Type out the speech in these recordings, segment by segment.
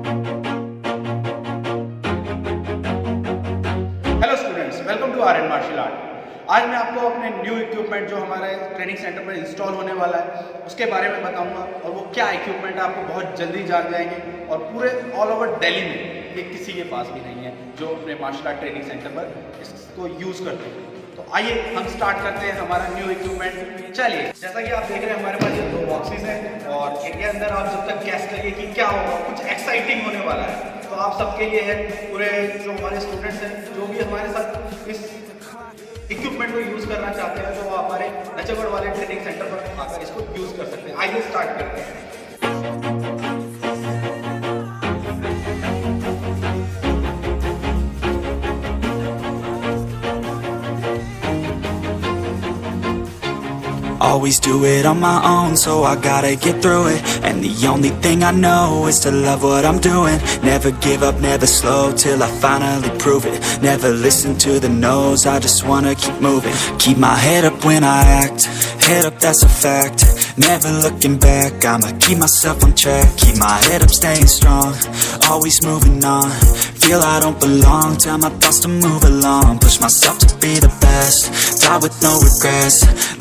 Hello students, welcome to R N martial art. आज मैं आपको अपने न्यू इक्विपमेंट जो हमारे ट्रेनिंग सेंटर पर इंस्टॉल होने वाला है उसके बारे में बताऊंगा, और वो क्या इक्विपमेंट है आपको बहुत जल्दी जान जाएंगे। और पूरे ऑल ओवर दिल्ली में ये किसी के पास भी नहीं है जो अपने मार्शल आर्ट ट्रेनिंग सेंटर पर इसको यूज़ करते हैं। तो आइए हम स्टार्ट करते हैं हमारा न्यू इक्विपमेंट। चलिए, जैसा कि आप देख रहे हैं हमारे पास ये 2 बॉक्सेस हैं, और इनके अंदर आप जब तक गैस करिए कि क्या होगा, कुछ एक्साइटिंग होने वाला है। तो आप सबके लिए है, पूरे जो हमारे स्टूडेंट्स हैं जो भी हमारे साथ इस इक्विपमेंट को यूज़ करना चाहते हैं, तो वो हमारे नजफगढ़ वाले ट्रेनिंग सेंटर पर आकर इसको यूज़ कर सकते हैं। आइए स्टार्ट करते हैं। Always do it on my own, so I gotta get through it. And the only thing I know is to love what I'm doing. Never give up, never slow, till I finally prove it. Never listen to the no's, I just wanna keep moving. Keep my head up when I act, head up, that's a fact. Never looking back, I'ma keep myself on track. Keep my head up, staying strong, always moving on. Feel I don't belong, tell my thoughts to move along. Push myself to be the best, die with no regrets.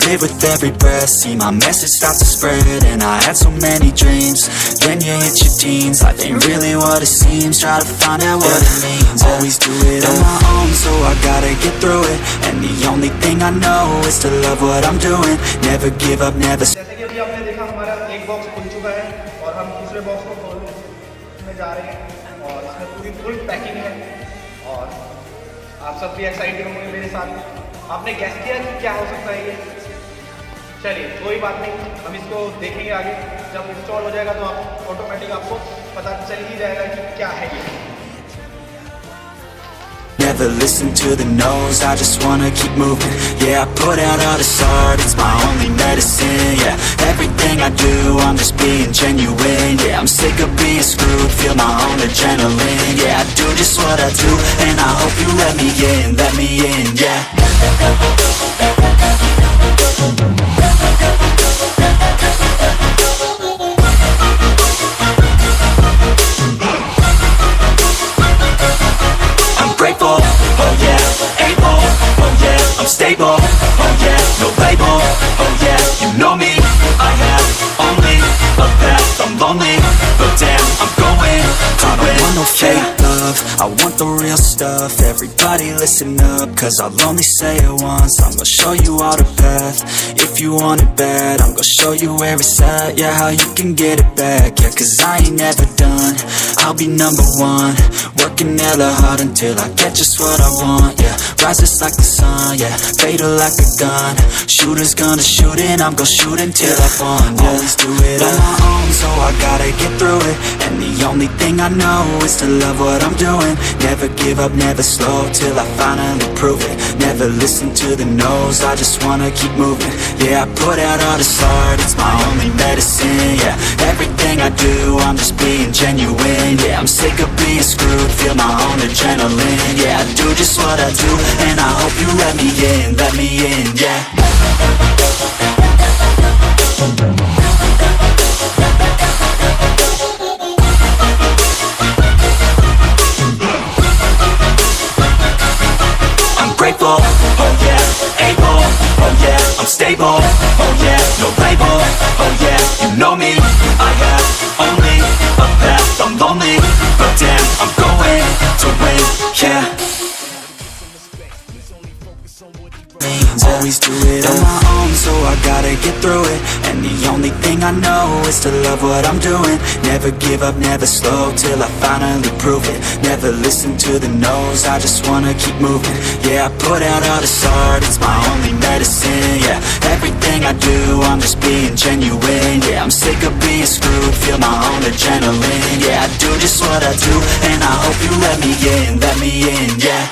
Live with every breath, see my message start to spread. And I had so many dreams, then you hit your teens. Life ain't really what it seems, try to find out what it means. Always do it on my own, so I gotta get through it. And the only thing I know is to love what I'm doing. Never give up, never जैसे कि अभी आपने देखा हमारा एक box खुल चुका है, और हम दूसरे बॉक्स को खोलने जा रहे हैं, और इसमें पूरी फुल पैकिंग है। और आप सब भी एक्साइटेड होंगे मेरे साथ। आपने गैस किया कि क्या हो सकता है ये? चलिए, कोई बात नहीं, हम इसको देखेंगे आगे। जब इंस्टॉल हो जाएगा तो आप ऑटोमेटिक आपको पता चल ही जाएगा कि क्या है ये। Never listen to the no's, I just wanna keep moving. Yeah, I put out all this art, it's my only medicine. Yeah, everything I do, I'm just being genuine. Yeah, I'm sick of being screwed, feel my own adrenaline. Yeah, I do just what I do, and I hope you let me in, yeah. Grateful, oh yeah, able, oh yeah, I'm stable, oh yeah, no label, oh yeah, you know me, I have only a path, I'm lonely, but damn, I'm going to win. I want no fake love, I want the real stuff. Everybody listen up, cause I'll only say it once. I'm gonna show you all the path, if you want it bad. I'm gonna show you where it's at, yeah, how you can get it back. Yeah, cause I ain't never done, I'll be #1. Working hella hard until I get just what I want, yeah. Rises like the sun, yeah, fatal like a gun. Shooter's gonna shoot and I'm gonna shoot until I won, yeah. Always do it on my own, so I gotta get through it. And the only thing I know is to love what I'm doing. Never give up, never slow, till I finally prove it. Never listen to the no's, I just wanna keep moving. Yeah, I put out all this art, it's my only medicine. Yeah, everything I do, I'm just being genuine. Yeah, I'm sick of being screwed, feel my own adrenaline. Yeah, I do just what I do, and I hope you let me in, yeah. I'm grateful, oh yeah, able, oh yeah, I'm stable, oh yeah, no label, oh yeah, you know me, I have only a path, I'm lonely, but damn, I'm going to win, yeah. Always do it on my own, so I gotta get through it. And the only thing I know is to love what I'm doing. Never give up, never slow, till I finally prove it. Never listen to the no's, I just wanna keep moving. Yeah, I put out all this art, it's my only medicine. Yeah, everything I do, I'm just being genuine. Yeah, I'm sick of being screwed, feel my own adrenaline. Yeah, I do just what I do, and I hope you let me in, yeah.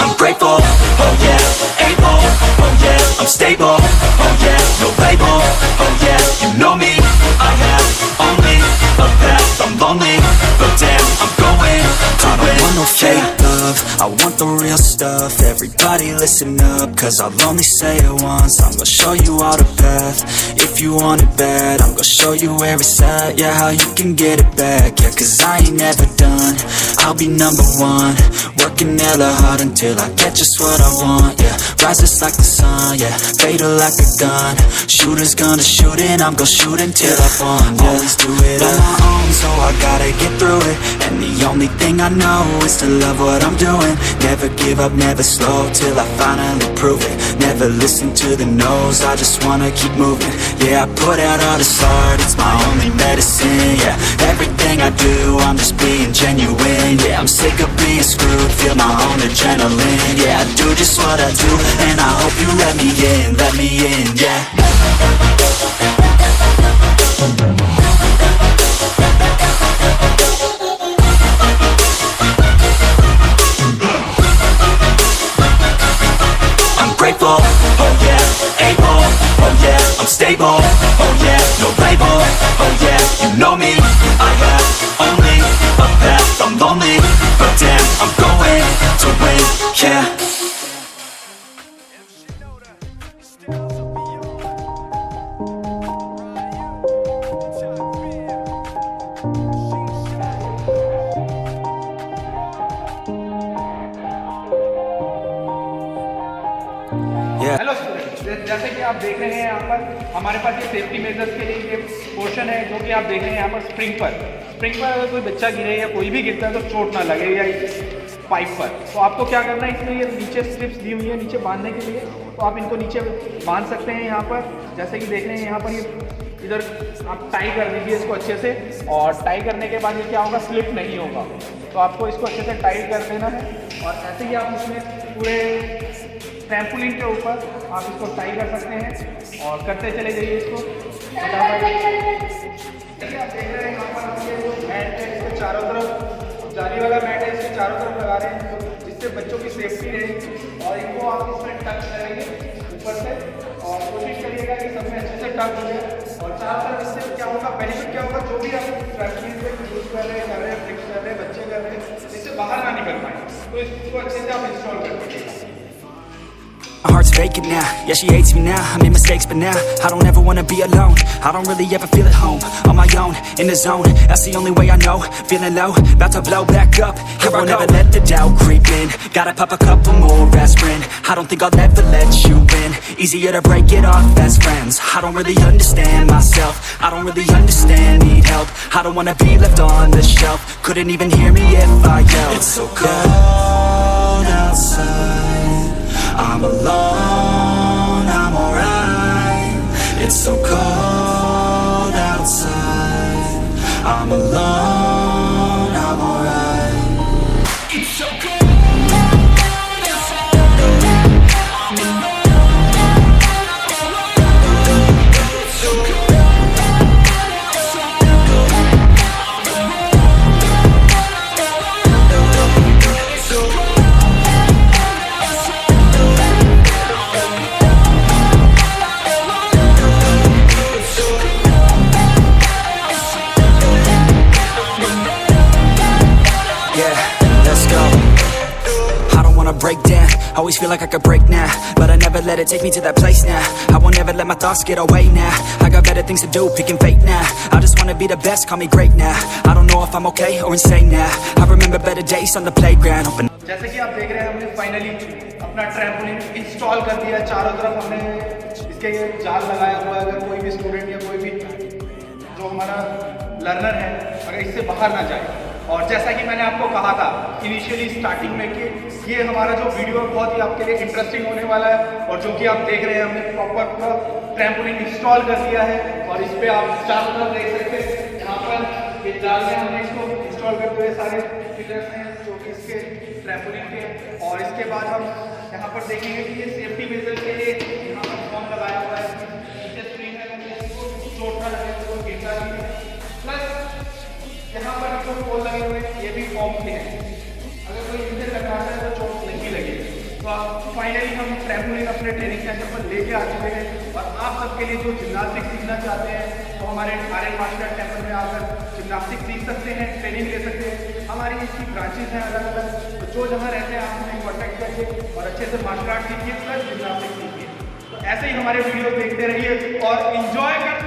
I'm grateful, oh yeah, able, oh yeah, I'm stable, oh yeah, no label, oh yeah, you know me, I have only a path, I'm lonely, but damn, I'm going to win. I don't want no fake love, I want the real stuff. Everybody listen up, cause I'll only say it once. I'm gonna show you all the path. If you want it bad, I'm gonna show you where it's at. Yeah, how you can get it back. Yeah, cause I ain't never done. I'll be number one, working hella hard until I get just what I want. Yeah, rises like the sun, yeah, fatal like a gun. Shooters gonna shoot and I'm gonna shoot until I won. Yeah, always do it on my own, so I gotta get through it. And the only thing I know is to love what I'm doing. Never give up, never slow, till I finally prove it. Never listen to the no's, I just wanna keep moving. Yeah, I put out all this art, it's my only medicine. Yeah, everything I do, I'm just being genuine. Yeah, I'm sick of being screwed, feel my own adrenaline. Yeah, I do just what I do, and I hope you let me in, yeah. I'm grateful, oh yeah, able, oh yeah, I'm stable, oh yeah, no label, oh yeah, you know me, I have only a path, I'm lonely, but damn, I'm going to win, yeah. Hello students, जैसे कि आप देख रहे हैं यहाँ पर हमारे पास ये सेफ्टी मेजर्स के लिए ये पोर्शन है जो कि आप देख रहे हैं यहाँ पर स्प्रिंग पर अगर कोई बच्चा गिरे या कोई भी गिरता है तो चोट ना लगे या इस पाइप पर। तो आपको क्या करना है, इसमें ये नीचे स्ट्रिप्स दी हुई है नीचे बांधने के लिए, तो आप इनको नीचे बांध सकते हैं यहाँ पर। जैसे कि देख रहे हैं यहाँ पर ये इधर आप टाई कर दीजिए इसको अच्छे से, और टाई करने के बाद ये क्या होगा, स्लिप नहीं होगा। तो आपको इसको अच्छे से टाइट कर देना है और ऐसे ही आप इसमें पूरे ट्रैम्पोलिन के ऊपर आप इसको टाई कर सकते हैं और करते चले जाइए इसको। आप देख रहे हैं यहाँ पर ये जो मैट है इसके चारों तरफ जाली वाला मैट है, इसके चारों तरफ लगा रहे हैं तो जिससे बच्चों की सेफ्टी रहेगी। और इनको आप इसमें टच करेंगे ऊपर से और कोशिश करिएगा कि सब में अच्छे से टच हो जाए। और चारों तरफ इससे क्या होगा, बेनिफिट क्या होगा, जो भी आप ट्रैम्पोलिन पे यूज़ कर रहे हैं, फिक्स कर रहे हैं, बच्चे कर रहे हैं, इससे बाहर ना निकल पाए, तो इसको अच्छे से आप इंस्टॉल कर दीजिएगा। My heart's vacant now, yeah she hates me now. I made mistakes but now, I don't ever wanna be alone. I don't really ever feel at home, on my own, in the zone. That's the only way I know, feeling low, about to blow back up. Here I never let the doubt creep in, gotta pop a couple more aspirin. I don't think I'll ever let you in, easier to break it off best friends. I don't really understand myself, I don't really understand, need help. I don't wanna be left on the shelf, couldn't even hear me if I yelled. It's so cold outside, I'm alone, I'm alright. It's so cold outside, I'm alone, I'm alright. It's so cold outside, I'm alone, it's so cold outside, it's so cold. Break down, always feel like I could break now, but I never let it take me to that place now. I won't ever let my thoughts get away now. I got better things to do, picking fate now. I just wanna be the best, call me great now. I don't know if I'm okay or insane now. I remember better days on the playground. जैसे कि आप देख रहे हैं हमने finally अपना trampoline install कर दिया। चारों तरफ हमने इसके ये जाल लगाया हुआ है, अगर कोई भी स्टूडेंट या कोई भी जो हमारा लर्नर है अगर इससे बाहर ना जाए। और जैसा कि मैंने आपको कहा था इनिशियली स्टार्टिंग में कि ये हमारा जो वीडियो है बहुत ही आपके लिए इंटरेस्टिंग होने वाला है, और जो कि आप देख रहे हैं हमने प्रॉपर पूरा ट्रैम्पोलिन इंस्टॉल कर दिया है। और इस पर आप चारों तरफ देख सकते हैं यहाँ पर ये जाल में हमने इसको इंस्टॉल करते हुए सारे फीचर्स हैं जो कि इसके ट्रैम्पोलिन के। और इसके बाद हम यहाँ पर देखेंगे कि ये सेफ्टी मेजर के लिए यहाँ पर फॉर्म लगाया हुआ है, नीचे स्क्रीन है, चोट ना लगे तो गिरता नहीं है। प्लस यहाँ पर जो पोल लगे हुए हैं ये भी फॉर्म के हैं, अगर कोई इनसे टकराता है तो चोट नहीं लगेगी। तो आप फाइनली हम ट्रैम्पोलिन अपने ट्रेनिंग सेंटर पर लेके आ चुके हैं, और आप सबके लिए जो जिम्नास्टिक सीखना चाहते हैं तो हमारे आर्यन मार्शल आर्ट टेम्पल में आकर जिम्नास्टिक सीख सकते हैं, ट्रेनिंग ले सकते हैं। हमारी इसकी ब्रांचेज हैं अलग अलग, जो जहाँ रहते हैं आप हमें कॉन्टैक्ट करिए और अच्छे से मार्शल आर्ट सीखिए प्लस जिम्नास्टिक्स सीखिए। तो ऐसे ही हमारे वीडियो देखते रहिए और इंजॉय करते